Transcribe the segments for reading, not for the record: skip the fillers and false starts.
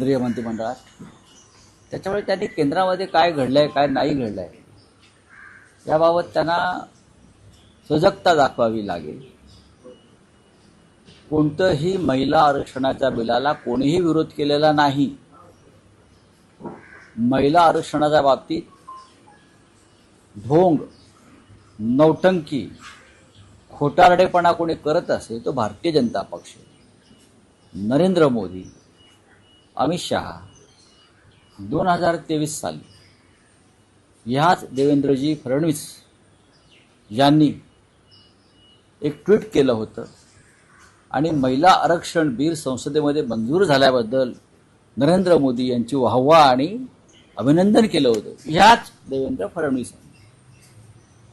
केंद्रीय मंत्रिमंडळात. त्याच्यामुळे त्यांनी केंद्रामध्ये काय घडलंय काय नाही घडलंय याबाबत त्यांना सजगता दाखवावी लागेल. कोणतंही महिला आरक्षणाच्या बिलाला कोणीही विरोध केलेला नाही. महिला आरक्षणाच्या बाबतीत ढोंग, नौटंकी, खोटारडेपणा कोणी करत असेल तो भारतीय जनता पक्ष, नरेंद्र मोदी, अमित शहा. 2023 साली ह्याच देवेंद्रजी फडणवीस यांनी एक ट्विट केलं होतं आणि महिला आरक्षण बिल संसदेमध्ये मंजूर झाल्याबद्दल नरेंद्र मोदी यांची वाहवा आणि अभिनंदन केलं होतं. ह्याच देवेंद्र फडणवीस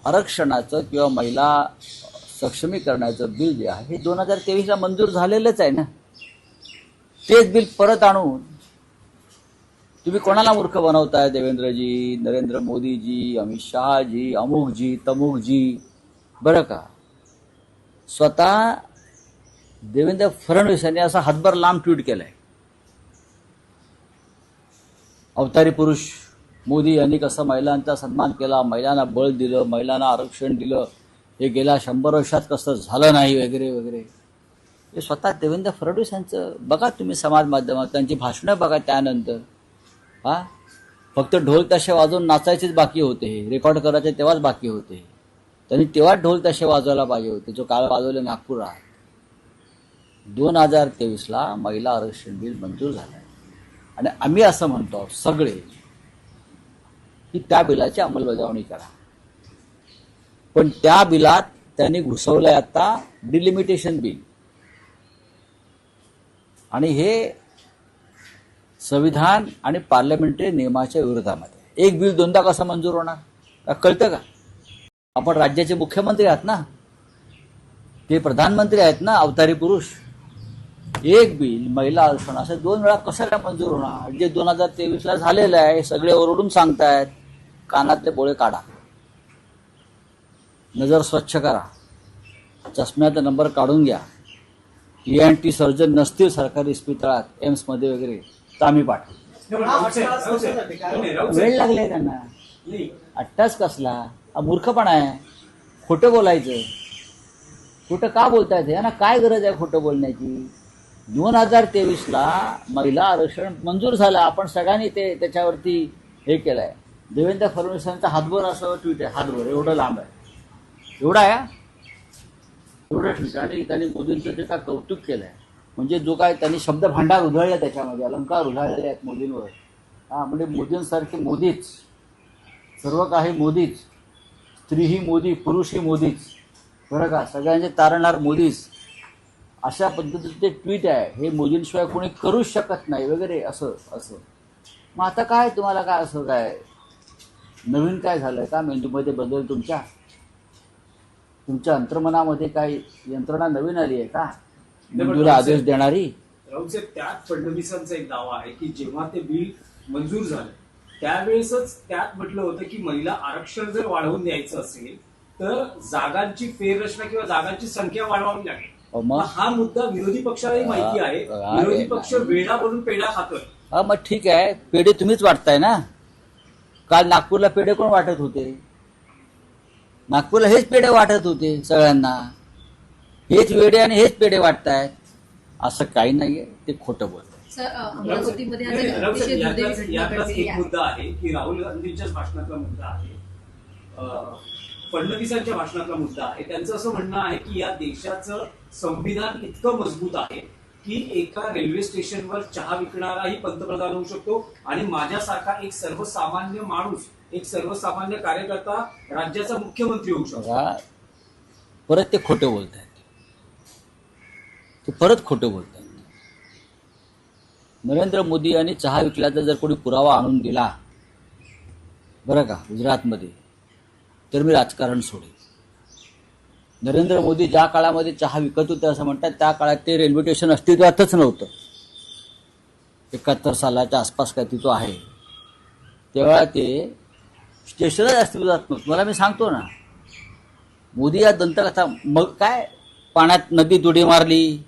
आरक्षणाचं किंवा महिला सक्षमीकरणाचं बिल जे आहे हे 2023ला मंजूर झालेलंच आहे ना. तेच बिल परत आणून तुम्ही कोणाला मूर्ख बनवताय? देवेंद्रजी, नरेंद्र मोदीजी, अमित शहाजी, अमुकजी तमुकजी. बरं का, स्वतः देवेंद्र फडणवीस यांनी असा हातभर लांब ट्विट केलाय. अवतारी पुरुष मोदी यांनी कसं महिलांचा सन्मान केला, महिलांना बळ दिलं, महिलांना आरक्षण दिलं, हे गेल्या 100 वर्षात कसं झालं नाही वगैरे वगैरे. हे स्वतः देवेंद्र फडणवीस यांचं बघा तुम्ही समाज माध्यमात त्यांची भाषणं बघा. त्यानंतर फक्त ढोल ताशे वाजवून नाचायचेच बाकी होते, हे रेकॉर्ड करायचे तेव्हाच बाकी होते. त्यांनी तेव्हाच ढोल ताशे वाजवायला पाहिजे होते जो काल वाजवले नागपुरात. 2023ला महिला आरक्षण बिल मंजूर झालं आहे आणि आम्ही असं म्हणतो सगळे की त्या बिलाची अंमलबजावणी करा. पण त्या बिलात त्यांनी घुसवलंय आता डिलिमिटेशन बिल आणि हे संविधान आणि पार्लमेंटरी नियमाच्या विरोधामध्ये. एक बिल दोनदा कसं मंजूर होणार कळतं का? आपण राज्याचे मुख्यमंत्री आहात ना, ते प्रधानमंत्री आहेत ना, अवतारी पुरुष. एक बिल महिला आरक्षण असं 2 वेळा कसं काय मंजूर होणार? जे 2023ला झालेलं आहे सगळे ओरडून सांगतायत. कानातले बोळे काढा, नजर स्वच्छ करा, चष्म्याचा नंबर काढून घ्या. ENT सर्जन नसतील सरकारी इस्पितळात, एम्समध्ये वगैरे तर आम्ही पाठवू. वेळ लागले त्यांना. 8 तास कसला मूर्खपणा आहे. खोटं बोलायचं. खोटं का बोलतायत? यांना काय गरज आहे खोटं बोलण्याची? 2023ला महिला आरक्षण मंजूर झालं. आपण सगळ्यांनी ते त्याच्यावरती हे केलंय. देवेंद्र फडणवीसांचा हातभर असं ट्विट आहे, हातभर एवढं लांब आहे, एवढा आहे, एवढं ट्विट. आणि त्यांनी मोदींचं जे काय कौतुक केलंय, म्हणजे जो काय त्यांनी शब्द भांडार उधळले त्याच्यामध्ये, अलंकार उधळलेले आहेत मोदींवर. म्हणजे मोदींसारखे मोदीच, सर्व काही मोदीच, स्त्रीही मोदी, पुरुषही मोदीच, बरं का, सगळ्यांचे तारणहार मोदीच. अशा पद्धतीचं ते ट्विट आहे. हे मोदींशिवाय कोणी करूच शकत नाही वगैरे असं असं. मग आता काय तुम्हाला काय असं काय नवीन काय झालंय का मेंदूमध्ये बदल? तुमच्या अंतर्मनामध्ये काही यंत्रणा नवीन आली आहे का मेंदूला आदेश देणारी? राहुल साहेब, त्यात फडणवीसांचा एक दावा आहे की जेव्हा ते बिल मंजूर झालं त्यावेळेसच त्यात म्हटलं होतं की महिला आरक्षण जर वाढवून द्यायचं असेल तर जागांची फेररचना किंवा जागांची संख्या वाढवावी लागेल. हा मुद्दा विरोधी पक्षालाही माहिती आहे. विरोधी पक्ष वेळा बनून पेढा खातोय. मग ठीक आहे, पेढे तुम्हीच वाटताय ना. काल नागपूरला पेढे कोण वाटत होते? नागपूरला हेच पेढे वाटत होते सगळ्यांना. हेच वेडे आणि हेच पेढे वाटतायत. असं काही नाहीये, ते खोटं बोलतात. यातलाच एक मुद्दा आहे की राहुल गांधींच्याच भाषणातला मुद्दा आहे, फडणवीसांच्या भाषणातला मुद्दा आहे. त्यांचं असं म्हणणं आहे की या देशाचं संविधान इतकं मजबूत आहे की एका रेल्वे स्टेशनवर चहा विकणाराही पंतप्रधान होऊ शकतो आणि माझ्यासारखा एक सर्वसामान्य माणूस, एक सर्वसामान्य कार्यकर्ता राज्याचा मुख्यमंत्री होऊ शकतो. परत ते खोटं बोलतात. ते परत खोटं बोलतात. नरेंद्र मोदी यांनी चहा विकल्याचा जर कोणी पुरावा आणून दिला बरं का गुजरातमध्ये, तर मी राजकारण सोडेन. नरेंद्र मोदी ज्या काळामध्ये चहा विकत होते असं म्हणतात त्या काळात ते रेल्वे स्टेशन अस्तित्वातच नव्हतं. 71 सालाच्या आसपास काय तिथं आहे तेव्हा ते स्टेशनच अस्तित्वात नव्हतं. मला मी सांगतो ना, मोदी या दंतकथा. मग काय पाण्यात नदीत उडी मारली,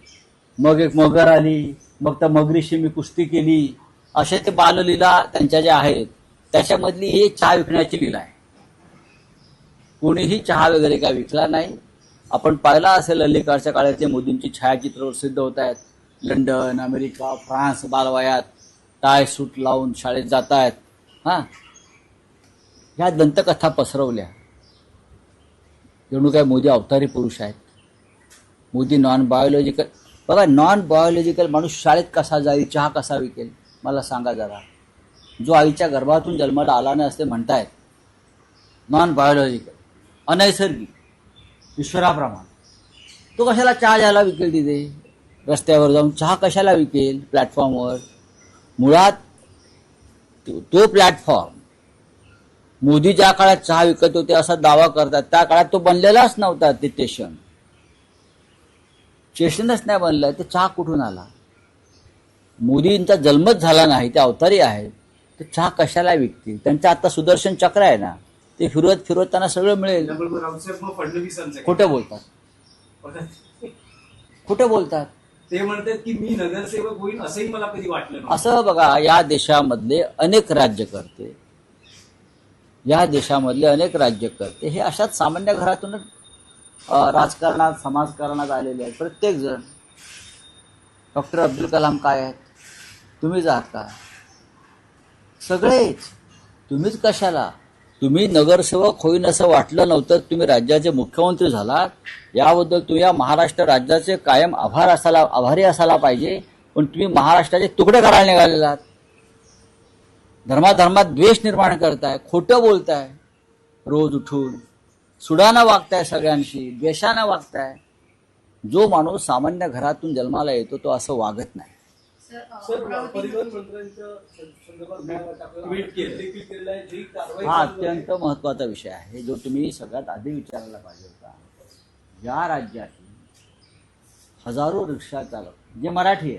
मग एक मगर आली, मग त्या मगरीशी मी कुस्ती केली, असे ते बाललीला त्यांच्या ज्या आहेत त्याच्यामधली ही चहा विकण्याची लीला आहे. कोणीही चहा वगैरे काय विकला नाही. आपण पाहिला असेल अलीकडच्या काळातले मोदींची छायाचित्र प्रसिद्ध होत आहेत. लंडन, अमेरिका, फ्रान्स बालवयात टाय सूट लावून शाळेत जात आहेत. ह्या दंतकथा पसरवल्या जणू काय मोदी अवतारी पुरुष आहेत. Modi non biological. बघा, नॉन बायोलॉजिकल माणूस शाळेत कसा जाईल, चहा कसा विकेल, मला सांगा जरा. जो आईच्या गर्भातून जन्माला आला नाही असते म्हणतायत, नॉन बायोलॉजिकल, अनैसर्गिक, ईश्वराप्रमाणे, तो कशाला चहा घ्यायला विकेल तिथे रस्त्यावर जाऊन? चहा कशाला विकेल प्लॅटफॉर्मवर? मुळात तो प्लॅटफॉर्म मोदी ज्या काळात चहा विकत होते असा दावा करतात, त्या काळात तो बनलेलाच नव्हता. ते स्टेशनच नाही बनलं, ते चहा कुठून आला? मोदींचा जन्मच झाला नाही, ते अवतारी आहेत, तर चहा कशाला विकतील? त्यांचं आता सुदर्शन चक्र आहे ना, ते फिरवत फिरवत त्यांना सगळं मिळेल. खोटं बोलतात, खोटं बोलतात. ते म्हणतात की मी नगरसेवक होईल असंही मला कधी वाटलं नाही. असं बघा, या देशामधले अनेक राज्यकर्ते, या देशामधले अनेक राज्यकर्ते हे अशाच सामान्य घरातूनच राजकारणात, समाजकारणात आलेले आहेत. प्रत्येक जण. डॉक्टर अब्दुल कलाम काय आहेत? तुम्हीच आहात का? सगळेच. तुम्हीच कशाला? तुम्ही नगरसेवक होईन असं वाटलं नव्हतं, तुम्ही राज्याचे मुख्यमंत्री झालात, याबद्दल तुम्ही या महाराष्ट्र राज्याचे कायम आभारी असायला पाहिजे. पण तुम्ही महाराष्ट्राचे तुकडे करायला निघालेलात. धर्माधर्मात द्वेष निर्माण करताय, खोटं बोलताय, रोज उठून सुडानं वागताय, सगळ्यांशी द्वेषानं वागताय. जो माणूस सामान्य घरातून जन्माला येतो तो असं वागत नाही. हा अत्यंत महत्वाचा विषय आहे, जो तुम्ही सगळ्यात आधी विचारायला पाहिजे होता. या राज्यातील हजारो रिक्षा चालक जे मराठी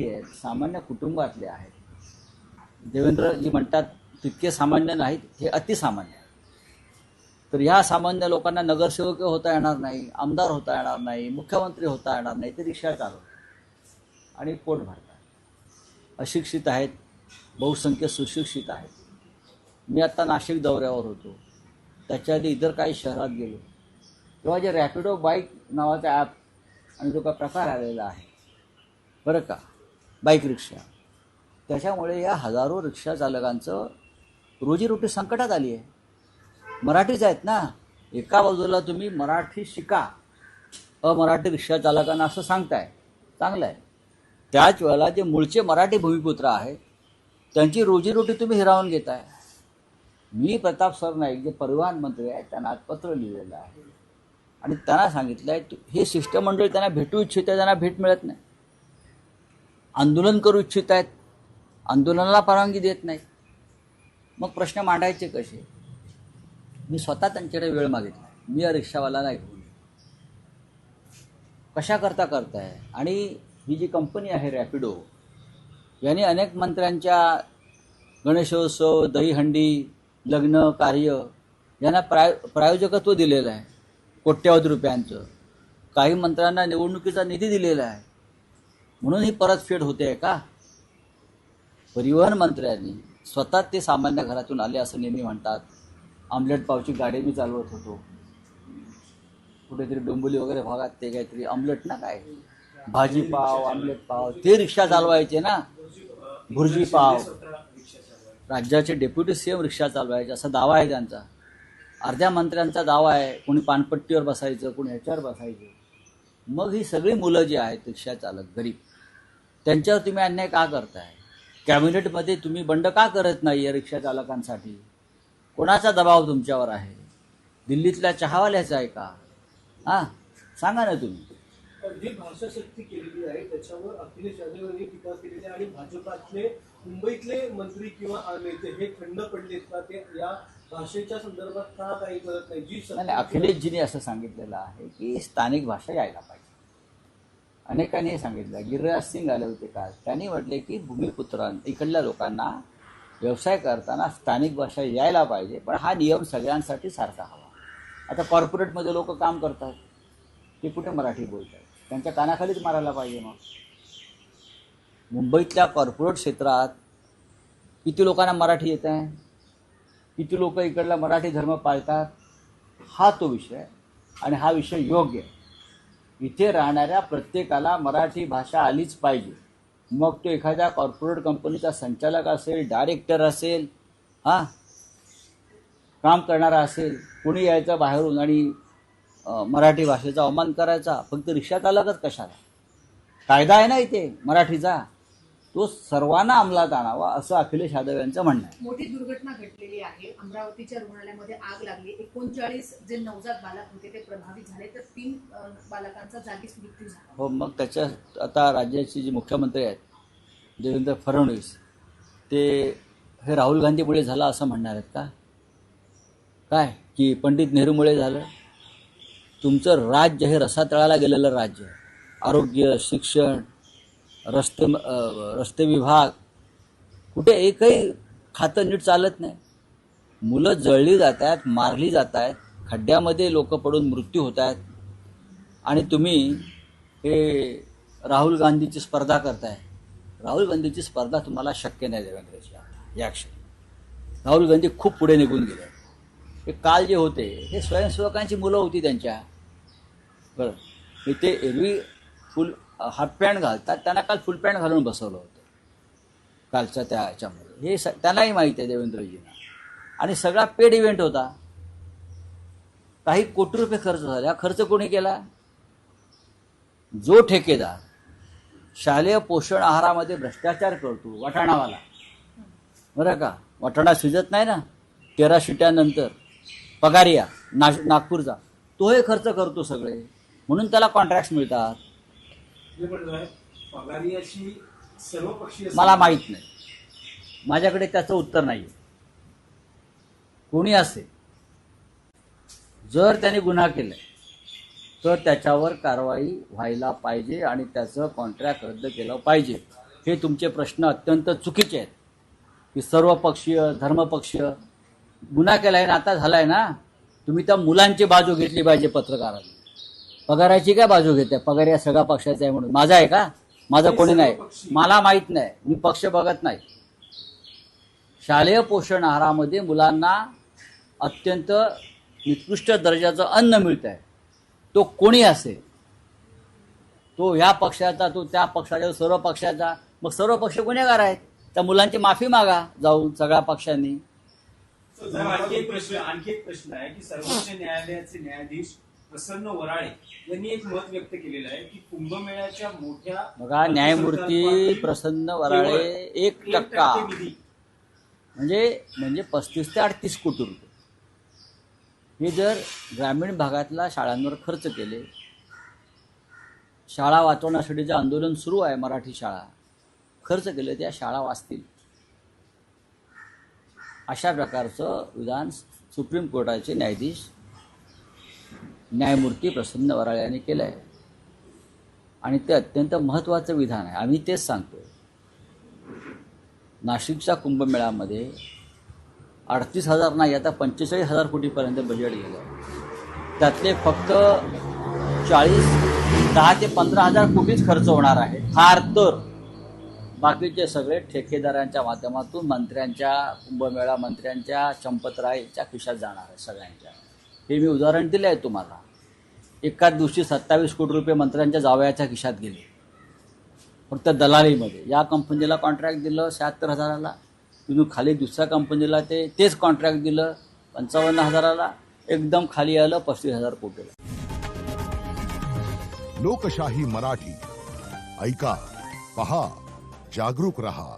आहेत, सामान्य कुटुंबातले आहेत. देवेंद्रजी म्हणतात तितके सामान्य नाहीत, हे अतिसामान्य. तर ह्या सामान्य लोकांना नगरसेवक होता येणार नाही, आमदार होता येणार नाही, मुख्यमंत्री होता येणार नाही. ते रिक्षा चालवतात आणि पोट भरतात. अशिक्षित आहेत, बहुसंख्य सुशिक्षित आहेत. मी आता नाशिक दौऱ्यावर होतो, त्याच्या आधी इतर काही शहरात गेलो तेव्हा जे रॅपिडो बाईक नावाचा ॲप आणि जो का प्रकार आलेला आहे बरं का, बाईक रिक्षा, त्याच्यामुळे या हजारो रिक्षा चालकांचं रोजीरोटी संकटात आली आहे. मराठीच आहेत ना. एका बाजूला तुम्ही मराठी शिका, अमराठी रिक्षा चालकांना असं सांगताय, चांगलं आहे. त्याच वेळेला जे मूळचे मराठी भूमिपुत्र आहेत त्यांची रोजीरोटी तुम्ही हिरावून घेताय. मी प्रताप सरनाईक जे परिवहन मंत्री आहेत त्यांना आज पत्र लिहिलेलं आहे आणि त्यांना सांगितलं आहे हे शिष्टमंडळ त्यांना भेटू इच्छित आहे, त्यांना भेट मिळत नाही. आंदोलन करू इच्छित आहेत, आंदोलनाला परवानगी देत नाहीत. मग प्रश्न मांडायचे कसे? मी स्वतः त्यांच्याकडे वेळ मागितला. मी या रिक्षावाला नाही घेऊन कशा करताय. आणि ही जी कंपनी आहे रॅपिडो, यांनी अनेक मंत्र्यांच्या गणेशोत्सव, दहीहंडी, लग्न कार्य यांना प्रायोजकत्व दिलेलं आहे कोट्यावधी रुपयांचं. काही मंत्र्यांना निवडणुकीचा निधी दिलेला आहे. म्हणून ही परतफेड होते आहे का? परिवहन मंत्र्यांनी स्वतः ते सामान्य घरातून आले असं नेहमी म्हणतात. ऑमलेट पावची गाडी मी चालवत होतो कुठेतरी डोंबिवली वगैरे भागात, ते काहीतरी ऑमलेट ना काय, भाजी पाव, ऑमलेट पाव, ते रिक्षा चालवायचे ना, भुर्जी पाव. राज्याचे डेप्युटी सीएम रिक्षा चालवायचे असा दावा आहे त्यांचा. अर्ध्या मंत्र्यांचा दावा आहे, कोणी पानपट्टीवर बसायचं, कोणी ह्याच्यावर बसायचं. मग ही सगळी मुलं जी आहेत रिक्षा चालक गरीब, त्यांच्यावर तुम्ही अन्याय का करताय? कॅबिनेटमध्ये तुम्ही बंड का करत नाही या रिक्षा चालकांसाठी? कोणाचा दबाव तुमच्यावर आहे? दिल्लीतल्या चहावाल्याचा आहे का? सांगा ना तुम्ही. जी भाषा शक्ती केलेली आहे त्याच्यावर अखिलेश यादवांनी टीका केलेली आहे आणि भाजपातले मुंबईतले मंत्री किंवा नेते हे खंड पडलेत का ते या भाषेच्या संदर्भात का काही करत नाही? जी अखिलेशजींनी असं सांगितलेलं आहे की स्थानिक भाषा यायला पाहिजे. अनेकांनी हे सांगितलं. गिरिराज सिंग आले होते काल, त्यांनी म्हटले की इकडल्या लोकांना व्यवसाय करताना स्थानिक भाषा यायला पाहिजे, पण हा नियम सगळ्यांसाठी सारखा हवा. आता कॉर्पोरेटमध्ये लोक काम करतात, ते कुठे मराठी बोलतात, त्यांच्या कानाखालीच मारायला पाहिजे. मुंबईतल्या कॉर्पोरेट क्षेत्रात किती लोकांना मराठी येत आहे, किती लोक इकडला मराठी धर्म पाळतात, हा तो विषय आहे. आणि हा विषय योग्य आहे. इथे राहणाऱ्या प्रत्येकाला मराठी भाषा आलीच पाहिजे. मग तो एखाद्या कॉर्पोरेट कंपनीचा संचालक असेल, डायरेक्टर असेल, काम करणारा असेल, कोणी यायचं बाहेरून आणि मराठी भाषेचा अवमान करायचा. फक्त रिक्षा चालकच कशाला? कायदा आहे ना इथे मराठीचा, तो सर्वांना अंमलात आणावा असं अखिलेश यादव यांचं म्हणणं आहे. मोठी दुर्घटना घडलेली आहे. अमरावतीच्या रुग्णालयामध्ये आग लागली. 39 जे नवजात बालक होते ते प्रभावित झाले, तर 3 बालकांचा जागीच मृत्यू झाला. हो, मग त्याच्यात आता राज्याचे जे मुख्यमंत्री आहेत देवेंद्र फडणवीस, ते हे राहुल गांधीमुळे झालं असं म्हणणार आहेत का? काय की पंडित नेहरूमुळे झालं? तुमचं राज्य हे रसातळाला गेलेलं राज्य आहे. आरोग्य, शिक्षण, रस्ते विभाग, कुठे एकही खातं नीट चालत नाही. मुलं जळली जात आहेत, मारली जात आहेत, खड्ड्यामध्ये लोक पडून मृत्यू होत आहेत. आणि तुम्ही हे राहुल गांधीची स्पर्धा करताय. राहुल गांधीची स्पर्धा तुम्हाला शक्य नाही देवेंद्रजी. या क्षणी राहुल गांधी खूप पुढे निघून गेले. हे काल जे होते हे स्वयंसेवकांची मुलं होती त्यांच्या. बरं, ते एरवी फुल हाफ पॅन्ट घालतात, त्यांना काल फुल पॅन्ट घालून बसवलं होतं कालच्या त्या ह्याच्यामध्ये. हे त्यांनाही माहीत आहे देवेंद्रजींना. आणि सगळा पेड इव्हेंट होता. काही कोटी रुपये खर्च झाले. हा खर्च कोणी केला? जो ठेकेदार शालेय पोषण आहारामध्ये भ्रष्टाचार करतो, वाटाणावाला, बरं का, वाटाणा शिजत नाही ना 13 शिट्यानंतर, पगारिया नागपूरचा, तो हे खर्च करतो सगळे. म्हणून त्याला कॉन्ट्रॅक्ट्स मिळतात. पगारियाची सर्वपक्षीय मला माहीत नाही, माझ्याकडे त्याचं उत्तर नाही. कोणी असेल, जर त्याने गुन्हा केलाय तर त्याच्यावर कारवाई व्हायला पाहिजे आणि त्याचं कॉन्ट्रॅक्ट रद्द केलं पाहिजे. हे तुमचे प्रश्न अत्यंत चुकीचे आहेत की सर्वपक्षीय, धर्मपक्षीय. गुन्हा केलाय ना, आता झालाय ना, तुम्ही त्या मुलांची बाजू घेतली पाहिजे. पत्रकारांनी पगाराची काय बाजू घेते? पगार या सगळ्या पक्षाचा आहे म्हणून. माझा आहे का? माझं कोणी नाही, मला माहीत नाही, मी पक्ष बघत नाही. शालेय पोषण आहारामध्ये मुलांना अत्यंत निकृष्ट दर्जाचं अन्न मिळत आहे. तो कोणी असेल, तो ह्या पक्षाचा, तो त्या पक्षाचा, सर्व पक्षाचा, मग सर्व पक्ष गुन्हेगार आहेत. त्या मुलांची माफी मागा जाऊन सगळ्या पक्षांनी. आणखी एक प्रश्न आहे की सर्वोच्च न्यायालयाचे न्यायाधीश प्रसन्न वराळे यांनी एक मत व्यक्त केलेलं आहे की कुंभमेळ्याच्या मोठ्या बघा, न्यायमूर्ती प्रसन्न वराळे 1% म्हणजे 35 ते 38 कोटी रुपये हे जर ग्रामीण भागातल्या शाळांवर खर्च केले, शाळा वाचवण्यासाठी जे आंदोलन सुरू आहे, मराठी शाळा खर्च केले, त्या शाळा वाचतील. अशा प्रकारचं विधान सुप्रीम कोर्टाचे न्यायाधीश न्यायमूर्ती प्रसन्न वराळे यांनी केलं आहे. आणि ते अत्यंत महत्त्वाचं विधान आहे. आम्ही तेच सांगतो. नाशिकच्या कुंभमेळ्यामध्ये 38,000 नाही, आता 45,000 कोटीपर्यंत बजेट गेलं. त्यातले फक्त 10 ते 15,000 कोटीच खर्च होणार आहे फार तर. बाकीचे सगळे ठेकेदारांच्या माध्यमातून मंत्र्यांच्या, कुंभमेळा मंत्र्यांच्या, चंपतरायच्या खिशात जाणार आहे सगळ्यांच्या. हे मी उदाहरण दिलं आहे तुम्हाला. एकाच दिवशी 27 कोटी रुपये मंत्र्यांच्या जावयाच्या खिशात गेले फक्त दलालीमध्ये. या कंपनीला कॉन्ट्रॅक्ट दिलं 76,000ला, तिथून खाली दुसऱ्या कंपनीला तेच कॉन्ट्रॅक्ट दिलं 55,000ला, एकदम खाली आलं 35,000 कोटीला. लोकशाही मराठी ऐका, पहा, जागरूक रहा.